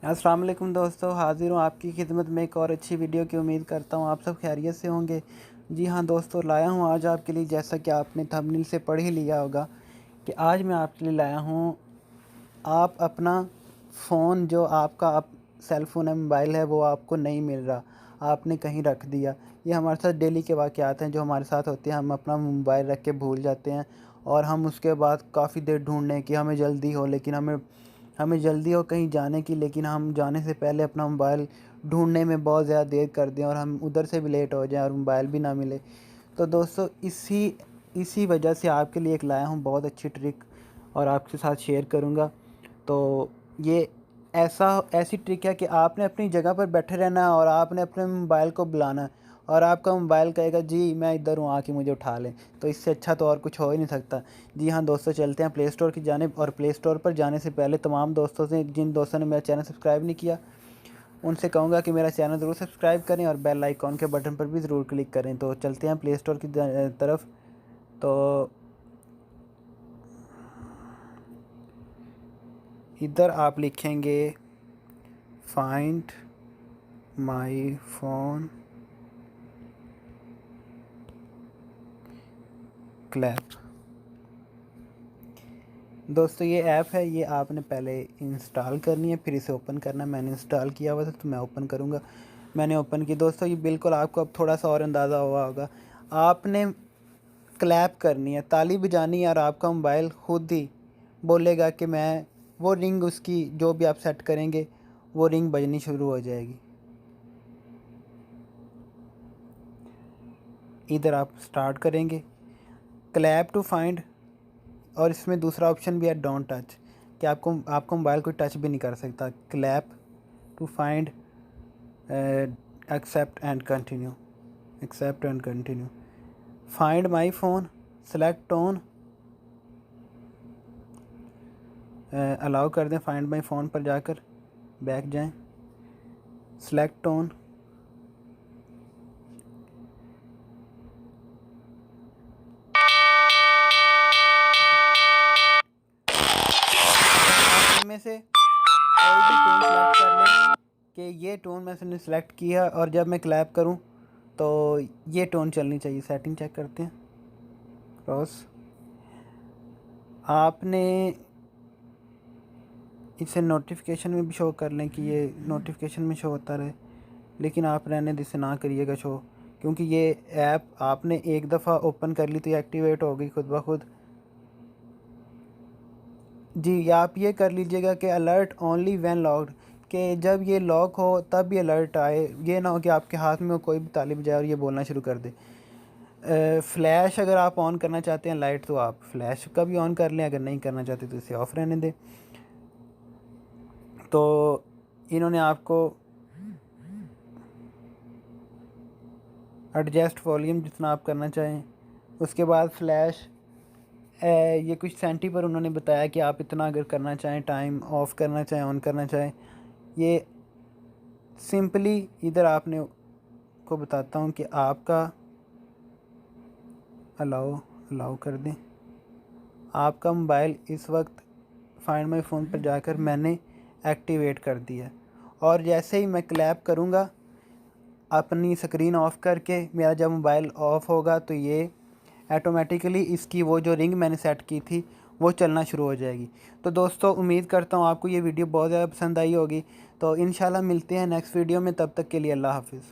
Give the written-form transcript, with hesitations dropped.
अस्सलाम वालेकुम दोस्तों, हाज़िर हूँ आपकी खिदमत में एक और अच्छी वीडियो की। उम्मीद करता हूँ आप सब खैरियत से होंगे। जी हाँ दोस्तों, लाया हूँ आज आपके लिए, जैसा कि आपने थंबनेल से पढ़ ही लिया होगा कि आज मैं आपके लिए लाया हूँ। आप अपना फ़ोन जो आपका सेल फ़ोन है, मोबाइल है, वो आपको नहीं मिल रहा, आपने कहीं रख दिया। ये हमारे साथ डेली के वाक़यात हैं जो हमारे साथ होते हैं। हम अपना मोबाइल रख के भूल जाते हैं और हम उसके बाद काफ़ी देर ढूँढने की हमें जल्दी हो, लेकिन हमें जल्दी हो कहीं जाने की, लेकिन हम जाने से पहले अपना मोबाइल ढूँढने में बहुत ज़्यादा देर कर दें और हम उधर से भी लेट हो जाएँ और मोबाइल भी ना मिले। तो दोस्तों, इसी वजह से आपके लिए एक लाया हूँ बहुत अच्छी ट्रिक और आपके साथ शेयर करूँगा। तो ये ऐसी ट्रिक है कि आपने अपनी जगह पर बैठे रहना है और आपने अपने मोबाइल को बुलाना है और आपका मोबाइल कहेगा जी मैं इधर हूँ, आके मुझे उठा लें। तो इससे अच्छा तो और कुछ हो ही नहीं सकता। जी हाँ दोस्तों, चलते हैं प्ले स्टोर की जानिब। और प्ले स्टोर पर जाने से पहले तमाम दोस्तों से, जिन दोस्तों ने मेरा चैनल सब्सक्राइब नहीं किया, उनसे कहूँगा कि मेरा चैनल ज़रूर सब्सक्राइब करें और बेल आइकॉन के बटन पर भी ज़रूर क्लिक करें। तो चलते हैं प्ले स्टोर की तरफ। तो इधर आप लिखेंगे फाइंड माई फ़ोन क्लैप। दोस्तों, ये ऐप है, ये आपने पहले इंस्टॉल करनी है, फिर इसे ओपन करना है। मैंने इंस्टॉल किया हुआ था तो मैं ओपन करूँगा। मैंने ओपन की। दोस्तों, ये बिल्कुल आपको अब थोड़ा सा और अंदाज़ा हुआ होगा। आपने क्लैप करनी है, ताली बजानी है और आपका मोबाइल खुद ही बोलेगा कि मैं वो रिंग, उसकी जो भी आप सेट करेंगे वो रिंग बजनी शुरू हो जाएगी। इधर आप स्टार्ट करेंगे क्लैप टू फाइंड, और इसमें दूसरा ऑप्शन भी है डोंट टच, कि आपको मोबाइल कोई टच भी नहीं कर सकता। Clap to find, accept and continue, accept and continue. Find my phone, select tone, allow कर दें। फाइंड माई फ़ोन पर जाकर बैक जाएं, सेलेक्ट टोन, इनमें से कोई भी टोन सेलेक्ट कर लें कि ये टोन मैंने सेलेक्ट किया और जब मैं क्लैप करूं तो ये टोन चलनी चाहिए। सेटिंग चेक करते हैं। क्रॉस, आपने इसे नोटिफिकेशन में भी शो कर लें कि ये नोटिफिकेशन में शो होता रहे, लेकिन आप रहने दे, इसे ना करिएगा शो, क्योंकि ये ऐप आपने एक दफ़ा ओपन कर ली तो ये एक्टिवेट हो गई खुद ब खुद। जी, आप ये कर लीजिएगा कि अलर्ट ओनली व्हेन लॉक्ड, कि जब ये लॉक हो तब ये अलर्ट आए। ये ना हो कि आपके हाथ में कोई भी ताली बजाए और ये बोलना शुरू कर दे। फ्लैश अगर आप ऑन करना चाहते हैं लाइट, तो आप फ्लैश का भी ऑन कर लें, अगर नहीं करना चाहते तो इसे ऑफ रहने दें। तो इन्होंने आपको एडजस्ट वॉल्यूम जितना आप करना चाहें, उसके बाद फ्लैश, ये कुछ सेंटी पर उन्होंने बताया कि आप इतना अगर करना चाहें, टाइम ऑफ़ करना चाहें, ऑन करना चाहें। ये सिंपली इधर आपने को बताता हूँ कि आपका अलाउ अलाउ कर दें। आपका मोबाइल इस वक्त फाइंड माई फ़ोन पर जाकर मैंने एक्टिवेट कर दिया, और जैसे ही मैं क्लैप करूँगा अपनी स्क्रीन ऑफ़ करके, मेरा जब मोबाइल ऑफ़ होगा तो ये ऑटोमेटिकली इसकी वो जो रिंग मैंने सेट की थी वो चलना शुरू हो जाएगी। तो दोस्तों, उम्मीद करता हूँ आपको ये वीडियो बहुत ज़्यादा पसंद आई होगी। तो इंशाल्लाह मिलते हैं नेक्स्ट वीडियो में, तब तक के लिए अल्लाह हाफ़िज़।